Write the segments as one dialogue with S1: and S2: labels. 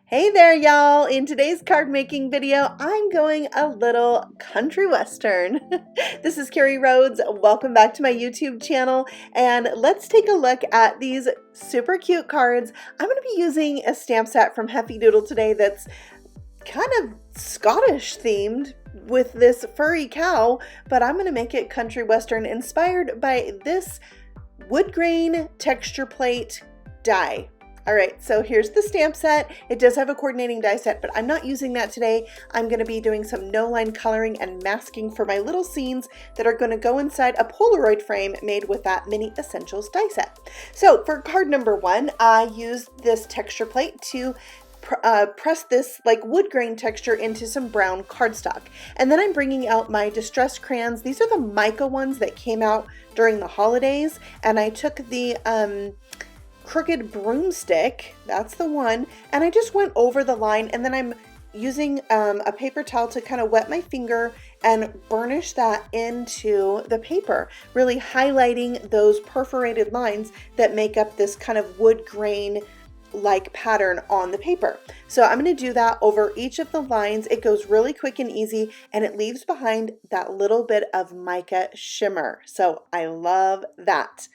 S1: Hey there, y'all! In today's card making video, I'm going a little country western. This is Carrie Rhodes. Welcome back to my YouTube channel, and let's take a look at these super cute cards. I'm going to be using a stamp set from Heffy Doodle today that's kind of Scottish themed with this furry cow, but I'm going to make it country western inspired by this wood grain texture plate die. All right, so here's the stamp set. It does have a coordinating die set, but I'm not using that today. I'm going to be doing some no-line coloring and masking for my little scenes that are going to go inside a Polaroid frame made with that Mini Essentials die set. So for card number 1, I used this texture plate to press this like wood grain texture into some brown cardstock. And then I'm bringing out my distress crayons. These are the mica ones that came out during the holidays, and I took the crooked broomstick, that's the one, and I just went over the line, and then I'm using a paper towel to kind of wet my finger and burnish that into the paper, really highlighting those perforated lines that make up this kind of wood grain like pattern on the paper. So I'm going to do that over each of the lines. It goes really quick and easy, and it leaves behind that little bit of mica shimmer. So I love that.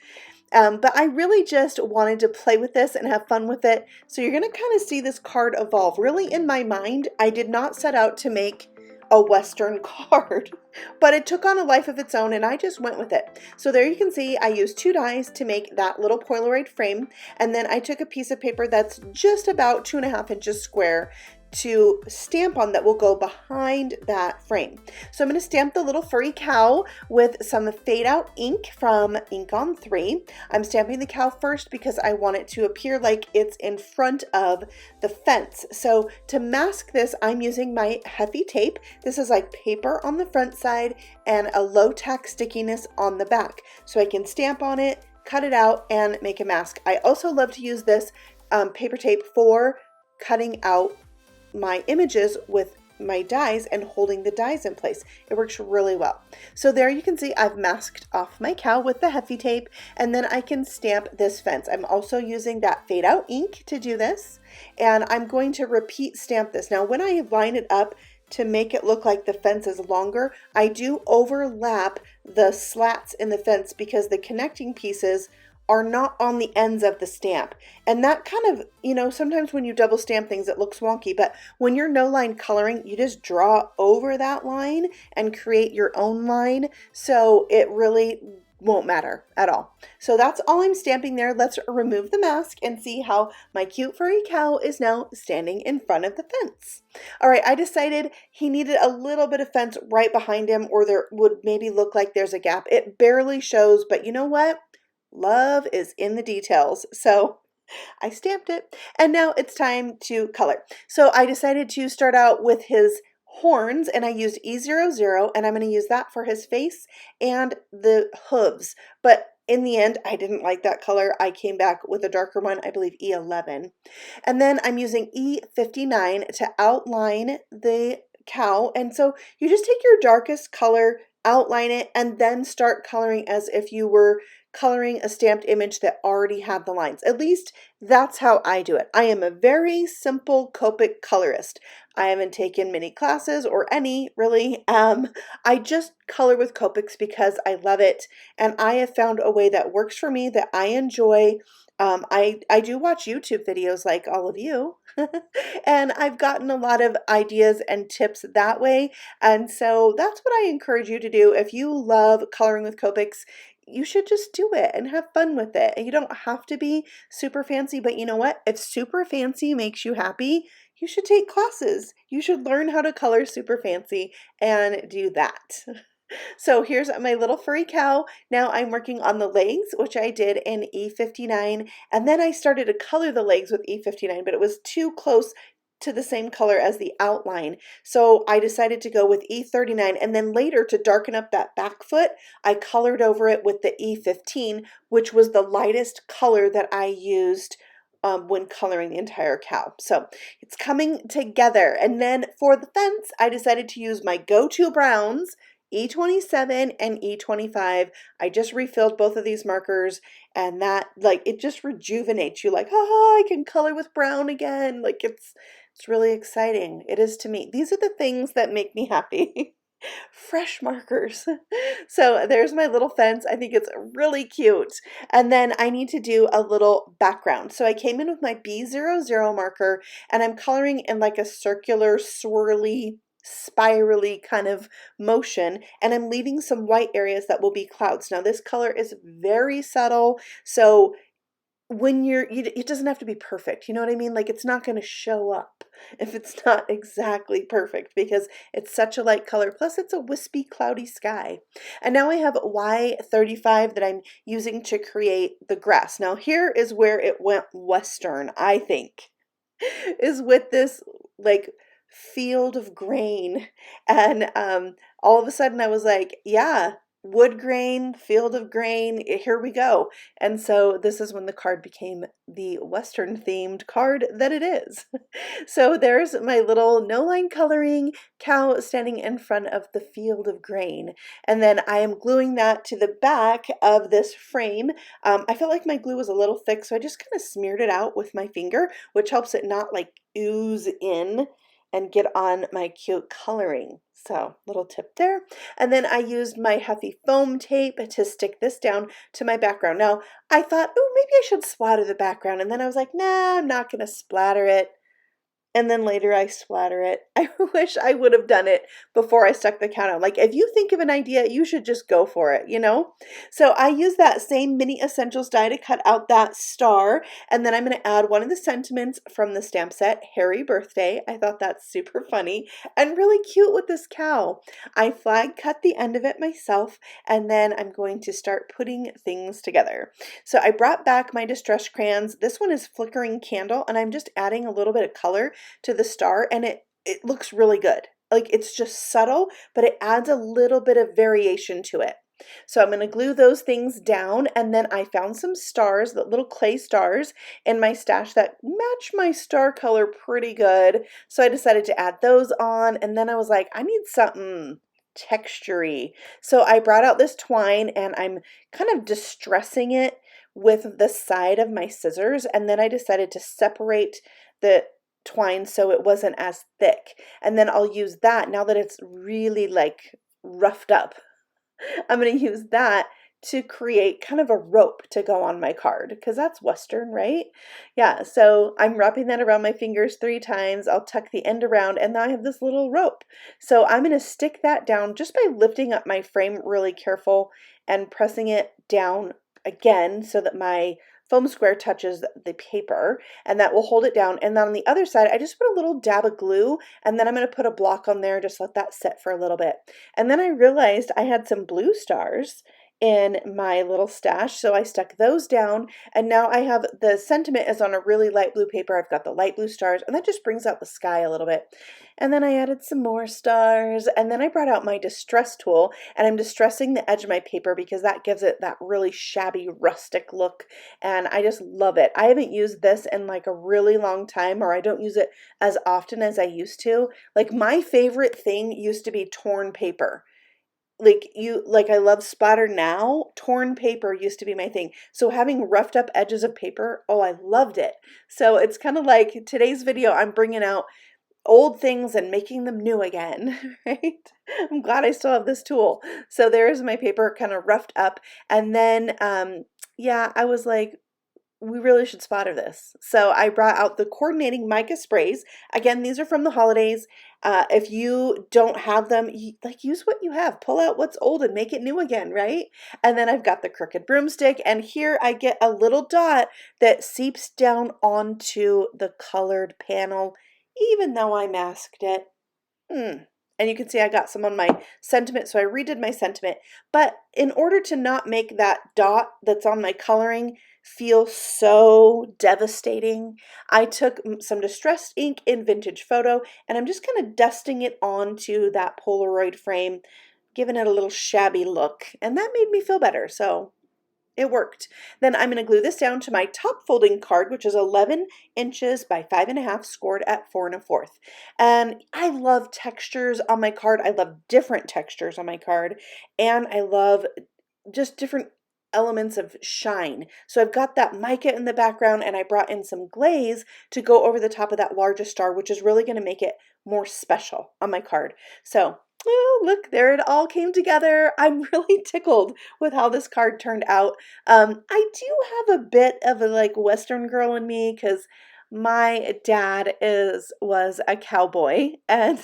S1: But I really just wanted to play with this and have fun with it. So you're going to kind of see this card evolve. Really, in my mind, I did not set out to make a Western card, but it took on a life of its own, and I just went with it. So there you can see I used 2 dies to make that little Polaroid frame, and then I took a piece of paper that's just about 2.5 inches square to stamp on that will go behind that frame. So I'm going to stamp the little furry cow with some fade out ink from Ink on 3. I'm stamping the cow first because I want it to appear like it's in front of the fence. So to mask this, I'm using my Heffy tape. This is like paper on the front side and a low tack stickiness on the back. So I can stamp on it, cut it out, and make a mask. I also love to use this paper tape for cutting out my images with my dies and holding the dies in place. It works really well. So there you can see I've masked off my cow with the Heffy tape, and then I can stamp this fence. I'm also using that fade out ink to do this, and I'm going to repeat stamp this. Now when I line it up to make it look like the fence is longer, I do overlap the slats in the fence because the connecting pieces are not on the ends of the stamp. And that kind of, you know, sometimes when you double stamp things, it looks wonky, but when you're no line coloring, you just draw over that line and create your own line. So it really won't matter at all. So that's all I'm stamping there. Let's remove the mask and see how my cute furry cow is now standing in front of the fence. All right, I decided he needed a little bit of fence right behind him, or there would maybe look like there's a gap. It barely shows, but you know what? Love is in the details. So I stamped it, and now it's time to color. So I decided to start out with his horns, and I used E00, and I'm going to use that for his face and the hooves. But in the end, I didn't like that color. I came back with a darker one, I believe E11. And then I'm using E59 to outline the cow. And so you just take your darkest color, outline it, and then start coloring as if you were coloring a stamped image that already had the lines. At least that's how I do it. I am a very simple Copic colorist. I haven't taken many classes or any really. I just color with Copics because I love it, and I have found a way that works for me that I enjoy. I do watch YouTube videos like all of you, and I've gotten a lot of ideas and tips that way. And so that's what I encourage you to do. If you love coloring with Copics, you should just do it and have fun with it. And you don't have to be super fancy, but you know what? If super fancy makes you happy, you should take classes. You should learn how to color super fancy and do that. So here's my little furry cow. Now I'm working on the legs, which I did in E59, and then I started to color the legs with E59, but it was too close to the same color as the outline. So I decided to go with E39, and then later to darken up that back foot, I colored over it with the E15, which was the lightest color that I used when coloring the entire cow. So it's coming together. And then for the fence, I decided to use my go-to browns, E27 and E25. I just refilled both of these markers, And that, like, it just rejuvenates you, like, ah, I can color with brown again. Like, it's really exciting. It is to me. These are the things that make me happy. Fresh markers. So there's my little fence. I think it's really cute. And then I need to do a little background. So I came in with my B00 marker and I'm coloring in like a circular, swirly, spirally kind of motion, and I'm leaving some white areas that will be clouds. Now this color is very subtle, so when it doesn't have to be perfect, you know what I mean? Like, it's not going to show up if it's not exactly perfect because it's such a light color. Plus it's a wispy, cloudy sky. And now I have Y35 that I'm using to create the grass. Now here is where it went Western, I think, is with this like field of grain. And all of a sudden I was like, yeah, wood grain, field of grain, here we go. And so this is when the card became the Western themed card that it is. So there's my little no line coloring cow standing in front of the field of grain. And then I am gluing that to the back of this frame. I felt like my glue was a little thick, so I just kind of smeared it out with my finger, which helps it not like ooze in and get on my cute coloring. So little tip there. And then I used my Heffy foam tape to stick this down to my background. Now I thought, oh, maybe I should splatter the background. And then I was like, nah, I'm not going to splatter it. And then later I splatter it. I wish I would have done it before I stuck the count on. Like, if you think of an idea, you should just go for it, you know? So I use that same mini essentials die to cut out that star. And then I'm going to add one of the sentiments from the stamp set, Harry Birthday. I thought that's super funny and really cute with this cow. I flag cut the end of it myself, and then I'm going to start putting things together. So I brought back my distress crayons. This one is Flickering Candle, and I'm just adding a little bit of color to the star, and it looks really good. Like, it's just subtle, but it adds a little bit of variation to it. So I'm going to glue those things down, and then I found some stars, the little clay stars in my stash that match my star color pretty good. So I decided to add those on, and then I was like, I need something textury. So I brought out this twine and I'm kind of distressing it with the side of my scissors, and then I decided to separate the twine so it wasn't as thick. And then I'll use that now that it's really like roughed up. I'm going to use that to create kind of a rope to go on my card, because that's Western, right? Yeah, so I'm wrapping that around my fingers 3 times. I'll tuck the end around, and now I have this little rope. So I'm going to stick that down just by lifting up my frame really careful and pressing it down again so that my foam square touches the paper, and that will hold it down. And then on the other side, I just put a little dab of glue, and then I'm going to put a block on there, just let that sit for a little bit. And then I realized I had some blue stars in my little stash, so I stuck those down, and now I have the sentiment is on a really light blue paper. I've got the light blue stars, and that just brings out the sky a little bit. And then I added some more stars, and then I brought out my distress tool, and I'm distressing the edge of my paper because that gives it that really shabby rustic look, and I just love it. I haven't used this in like a really long time, or I don't use it as often as I used to. Like, my favorite thing used to be torn paper. Like I love splatter now. Torn paper used to be my thing. So having roughed up edges of paper, oh, I loved it. So it's kind of like today's video, I'm bringing out old things and making them new again, right? I'm glad I still have this tool. So there's my paper kind of roughed up. And then, yeah, I was like, we really should splatter this. So I brought out the coordinating mica sprays. Again, these are from the holidays. If you don't have them, use what you have. Pull out what's old and make it new again, right? And then I've got the crooked broomstick, and here I get a little dot that seeps down onto the colored panel, even though I masked it. And you can see I got some on my sentiment, so I redid my sentiment. But in order to not make that dot that's on my coloring feel so devastating, I took some distressed ink in Vintage Photo, and I'm just kind of dusting it onto that Polaroid frame, giving it a little shabby look, and that made me feel better. So it worked. Then I'm going to glue this down to my top folding card, which is 11 inches by 5.5, scored at 4 1/4. And I love textures on my card. I love different textures on my card. And I love just different elements of shine. So I've got that mica in the background, and I brought in some glaze to go over the top of that largest star, which is really going to make it more special on my card. So oh, look, there it all came together. I'm really tickled with how this card turned out. I do have a bit of a like Western girl in me because my dad was a cowboy, and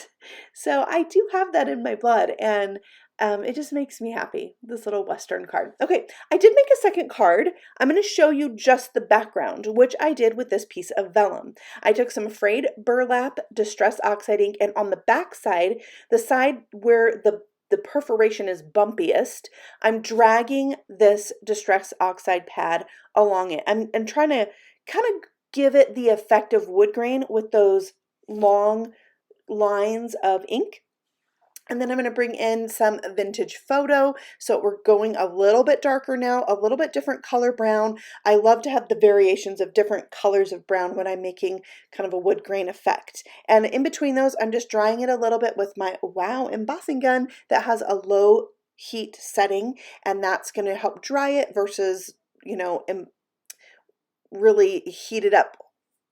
S1: so I do have that in my blood, and it just makes me happy, this little Western card. Okay, I did make a second card. I'm going to show you just the background, which I did with this piece of vellum. I took some frayed burlap distress oxide ink, and on the back side, the side where the perforation is bumpiest, I'm dragging this distress oxide pad along it. I'm trying to kind of give it the effect of wood grain with those long lines of ink. And then I'm going to bring in some vintage photo. So we're going a little bit darker now, a little bit different color brown. I love to have the variations of different colors of brown when I'm making kind of a wood grain effect. And in between those, I'm just drying it a little bit with my Wow embossing gun that has a low heat setting. And that's going to help dry it versus, you know, really heat it up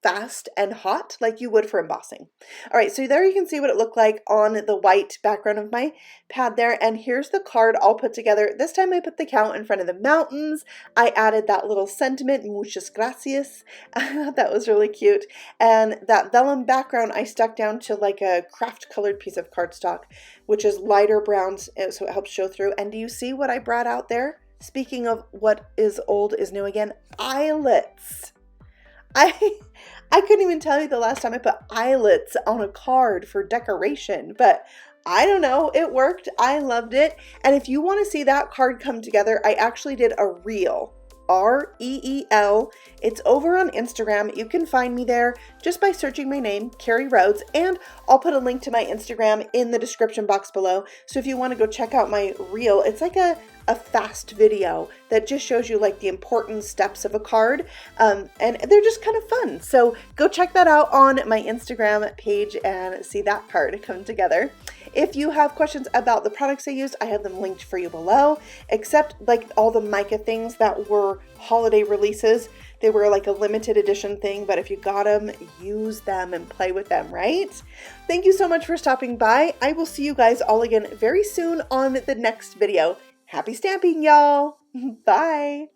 S1: fast and hot like you would for embossing. All right, so there you can see what it looked like on the white background of my pad there. And here's the card all put together. This time I put the cow in front of the mountains. I added that little sentiment, muchas gracias. I thought that was really cute. And that vellum background I stuck down to like a craft colored piece of cardstock, which is lighter browns, so it helps show through. And do you see what I brought out there? Speaking of what is old is new again, eyelets. I couldn't even tell you the last time I put eyelets on a card for decoration, but I don't know, it worked. I loved it. And if you want to see that card come together, I actually did a reel. R-E-E-L. It's over on Instagram. You can find me there just by searching my name, Carrie Rhodes, and I'll put a link to my Instagram in the description box below. So if you want to go check out my reel, it's like a fast video that just shows you like the important steps of a card, and they're just kind of fun. So go check that out on my Instagram page and see that card come together. If you have questions about the products I used, I have them linked for you below, except like all the mica things that were holiday releases. They were like a limited edition thing, but if you got them, use them and play with them, right? Thank you so much for stopping by. I will see you guys all again very soon on the next video. Happy stamping, y'all. Bye.